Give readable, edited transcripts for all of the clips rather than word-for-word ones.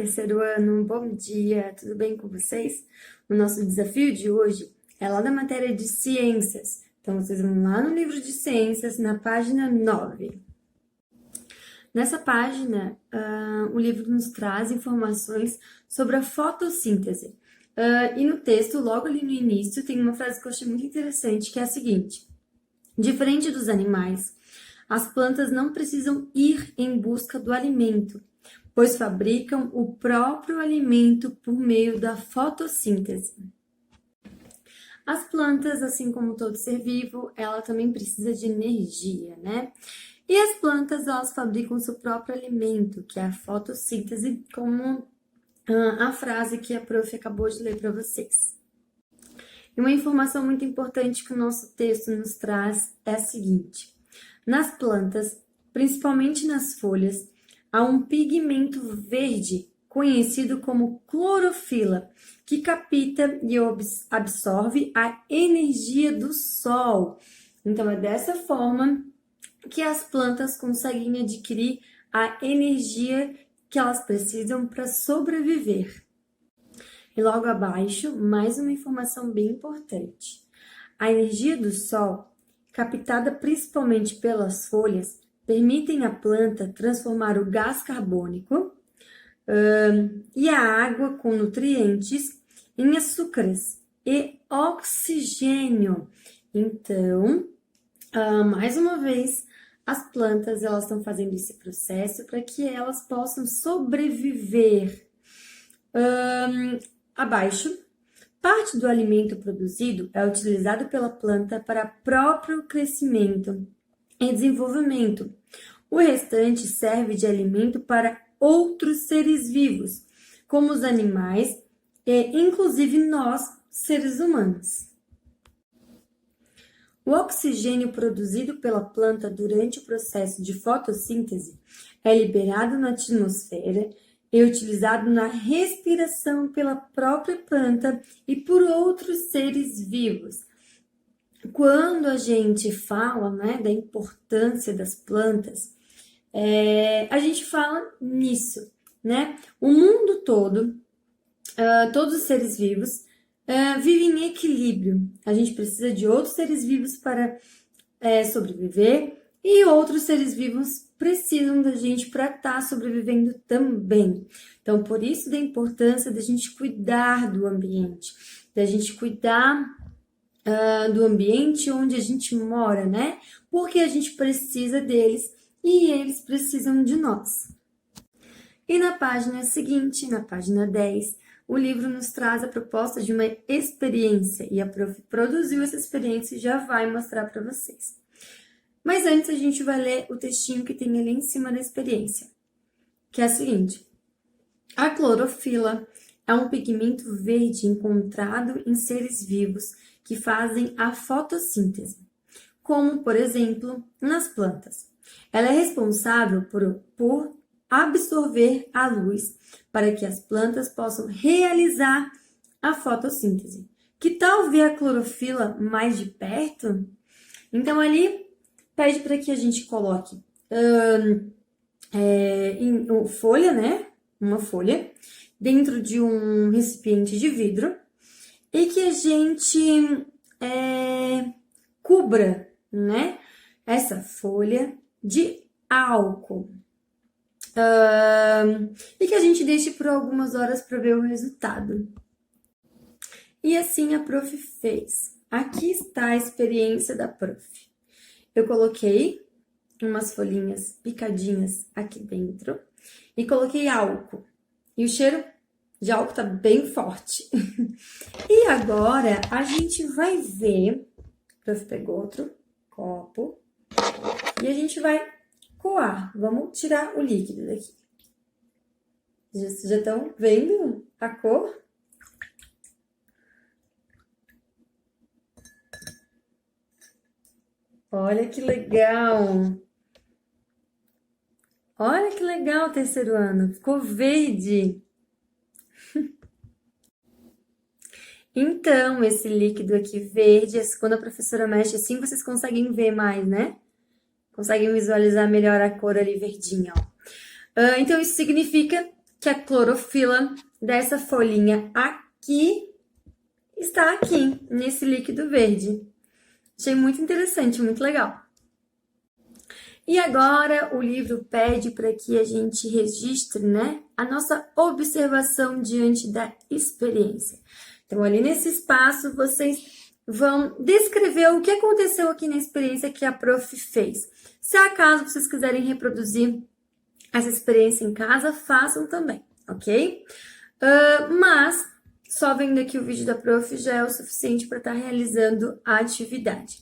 terceiro ano, bom dia, tudo bem com vocês? O nosso desafio de hoje é lá da matéria de ciências. Então, vocês vão lá no livro de ciências, na página 9. Nessa página, o livro nos traz informações sobre a fotossíntese. E no texto, logo ali no início, tem uma frase que eu achei muito interessante, que é a seguinte: diferente dos animais, as plantas não precisam ir em busca do alimento, pois fabricam o próprio alimento por meio da fotossíntese. As plantas, assim como todo ser vivo, ela também precisa de energia, né? E as plantas, elas fabricam seu próprio alimento, que é a fotossíntese, como a frase que a prof acabou de ler para vocês. E uma informação muito importante que o nosso texto nos traz é a seguinte: nas plantas, principalmente nas folhas, há um pigmento verde conhecido como clorofila, que capta e absorve a energia do sol. Então, é dessa forma que as plantas conseguem adquirir a energia que elas precisam para sobreviver. E logo abaixo, mais uma informação bem importante. A energia do sol, captada principalmente pelas folhas, permitem à planta transformar o gás carbônico e a água com nutrientes em açúcares e oxigênio. Então, mais uma vez, as plantas elas estão fazendo esse processo para que elas possam sobreviver. Abaixo, parte do alimento produzido é utilizado pela planta para próprio crescimento e desenvolvimento. O restante serve de alimento para outros seres vivos, como os animais e inclusive nós, seres humanos. O oxigênio produzido pela planta durante o processo de fotossíntese é liberado na atmosfera e utilizado na respiração pela própria planta e por outros seres vivos. Quando a gente fala, né, da importância das plantas, a gente fala nisso, né? O mundo todo, todos os seres vivos vivem em equilíbrio. A gente precisa de outros seres vivos para sobreviver e outros seres vivos precisam da gente para estar sobrevivendo também. Então, por isso da importância da gente cuidar do ambiente, da gente cuidar do ambiente onde a gente mora, né? Porque a gente precisa deles e eles precisam de nós. E na página seguinte, na página 10, o livro nos traz a proposta de uma experiência e a prof produziu essa experiência e já vai mostrar para vocês. Mas antes a gente vai ler o textinho que tem ali em cima da experiência, que é a seguinte: a clorofila é um pigmento verde encontrado em seres vivos que fazem a fotossíntese, como, por exemplo, nas plantas. Ela é responsável por absorver a luz para que as plantas possam realizar a fotossíntese. Que tal ver a clorofila mais de perto? Então, ali pede para que a gente coloque folha, né? Uma folha dentro de um recipiente de vidro e que a gente cubra, né, essa folha de álcool. E que a gente deixe por algumas horas para ver o resultado. E assim a prof fez. Aqui está a experiência da prof. Eu coloquei umas folhinhas picadinhas aqui dentro e coloquei álcool. E o cheiro de álcool tá bem forte. E agora a gente vai ver. A prof pegou outro copo e a gente vai coar. Vamos tirar o líquido daqui. Vocês já estão vendo a cor? Olha que legal! Olha que legal o terceiro ano, ficou verde! Então, esse líquido aqui verde, quando a professora mexe assim, vocês conseguem ver mais, né? Conseguem visualizar melhor a cor ali verdinha, ó. Então, isso significa que a clorofila dessa folhinha aqui está aqui, nesse líquido verde. Achei muito interessante, muito legal. E agora o livro pede para que a gente registre, né, a nossa observação diante da experiência. Então, ali nesse espaço, vocês vão descrever o que aconteceu aqui na experiência que a prof fez. Se acaso vocês quiserem reproduzir essa experiência em casa, façam também, ok? Mas, só vendo aqui o vídeo da prof já é o suficiente para estar realizando a atividade.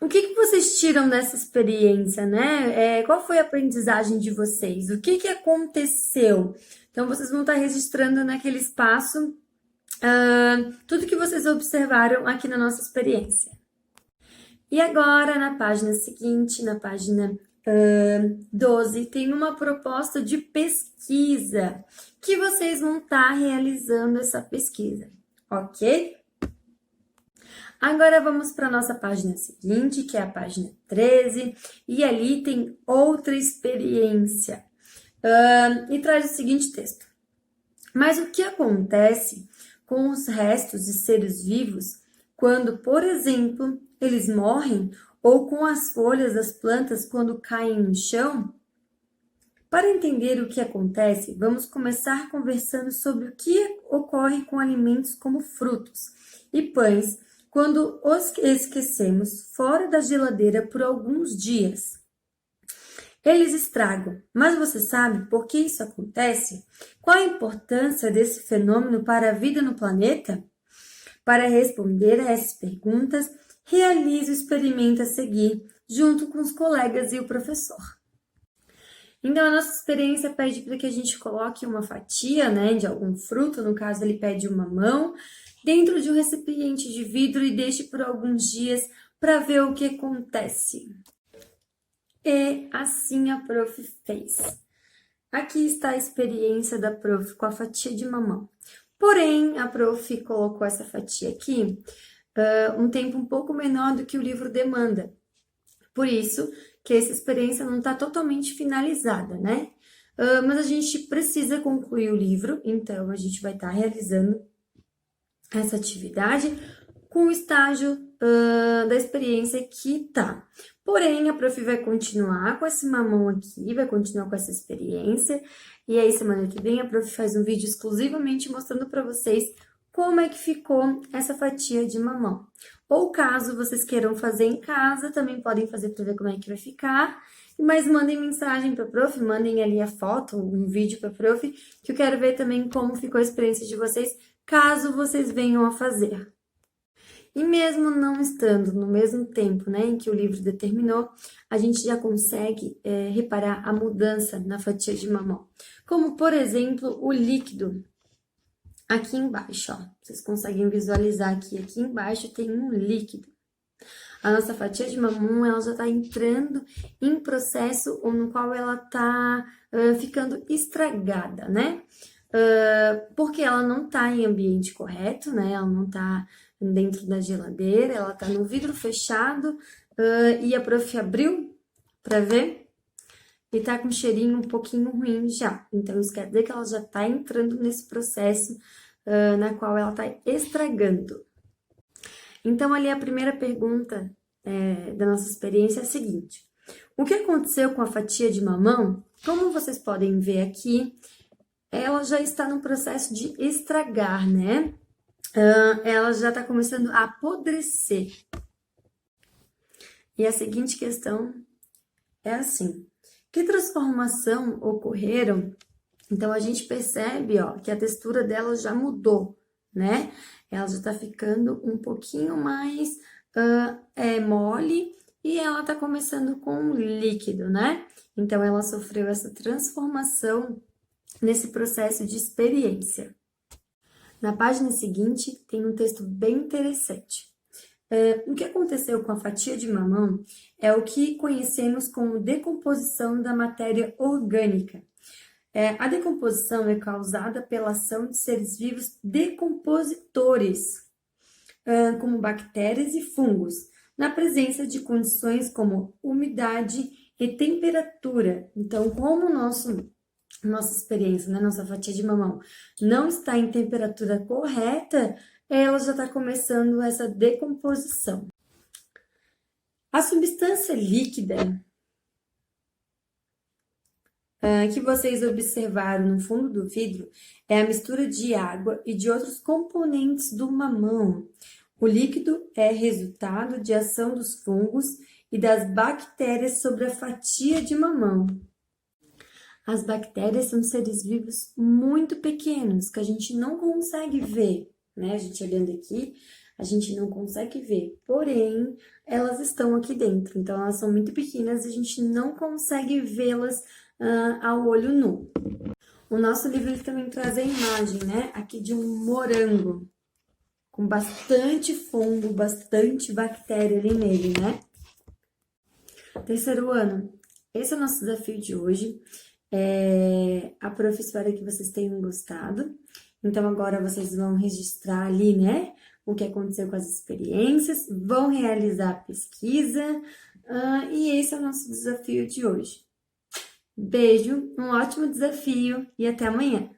O que vocês tiram dessa experiência, né? Qual foi a aprendizagem de vocês? O que aconteceu? Então, vocês vão estar registrando naquele espaço tudo que vocês observaram aqui na nossa experiência. E agora, na página seguinte, na página 12, tem uma proposta de pesquisa que vocês vão estar realizando essa pesquisa, ok? Agora vamos para a nossa página seguinte, que é a página 13, e ali tem outra experiência. E traz o seguinte texto. Mas o que acontece com os restos de seres vivos quando, por exemplo, eles morrem, ou com as folhas das plantas quando caem no chão? Para entender o que acontece, vamos começar conversando sobre o que ocorre com alimentos como frutos e pães quando os esquecemos fora da geladeira por alguns dias. Eles estragam, mas você sabe por que isso acontece? Qual a importância desse fenômeno para a vida no planeta? Para responder a essas perguntas, realize o experimento a seguir, junto com os colegas e o professor. Então, a nossa experiência pede para que a gente coloque uma fatia, né, de algum fruto, no caso ele pede uma mamão, dentro de um recipiente de vidro e deixe por alguns dias para ver o que acontece. E assim a prof fez. Aqui está a experiência da prof com a fatia de mamão. Porém, a prof colocou essa fatia aqui um tempo um pouco menor do que o livro demanda. Por isso que essa experiência não está totalmente finalizada, né? Mas a gente precisa concluir o livro, então a gente vai estar realizando essa atividade com o estágio da experiência que tá. Porém, a prof vai continuar com esse mamão aqui, vai continuar com essa experiência, e aí semana que vem a prof faz um vídeo exclusivamente mostrando para vocês como é que ficou essa fatia de mamão. Ou caso vocês queiram fazer em casa, também podem fazer para ver como é que vai ficar, mas mandem mensagem para a prof, mandem ali a foto, um vídeo para a prof, que eu quero ver também como ficou a experiência de vocês, caso vocês venham a fazer. E mesmo não estando no mesmo tempo, né, em que o livro determinou, a gente já consegue reparar a mudança na fatia de mamão. Como, por exemplo, o líquido. Aqui embaixo, ó, vocês conseguem visualizar aqui embaixo tem um líquido. A nossa fatia de mamão, ela já está entrando em processo no qual ela está ficando estragada, né? Porque ela não está em ambiente correto, né? Ela não está dentro da geladeira, ela está no vidro fechado e a prof abriu para ver e tá com um cheirinho um pouquinho ruim já. Então, isso quer dizer que ela já está entrando nesse processo na qual ela está estragando. Então, ali a primeira pergunta da nossa experiência é a seguinte. O que aconteceu com a fatia de mamão? Como vocês podem ver aqui, ela já está no processo de estragar, né? Ela já está começando a apodrecer. E a seguinte questão é assim. Que transformação ocorreram? Então, a gente percebe, ó, que a textura dela já mudou, né? Ela já tá ficando um pouquinho mais mole e ela tá começando com líquido, né? Então, ela sofreu essa transformação nesse processo de experiência. Na página seguinte, tem um texto bem interessante. O que aconteceu com a fatia de mamão é o que conhecemos como decomposição da matéria orgânica. A decomposição é causada pela ação de seres vivos decompositores, como bactérias e fungos, na presença de condições como umidade e temperatura. Então, como o nosso nossa experiência, né, nossa fatia de mamão, não está em temperatura correta, ela já está começando essa decomposição. A substância líquida que vocês observaram no fundo do vidro é a mistura de água e de outros componentes do mamão. O líquido é resultado de ação dos fungos e das bactérias sobre a fatia de mamão. As bactérias são seres vivos muito pequenos que a gente não consegue ver, né? A gente olhando aqui, a gente não consegue ver, porém, elas estão aqui dentro. Então, elas são muito pequenas e a gente não consegue vê-las ao olho nu. O nosso livro ele também traz a imagem, né? Aqui de um morango com bastante fungo, bastante bactéria ali nele, né? Terceiro ano, esse é o nosso desafio de hoje. A prof espera que vocês tenham gostado. Então, agora vocês vão registrar ali, né? O que aconteceu com as experiências, vão realizar a pesquisa. E esse é o nosso desafio de hoje. Beijo, um ótimo desafio e até amanhã!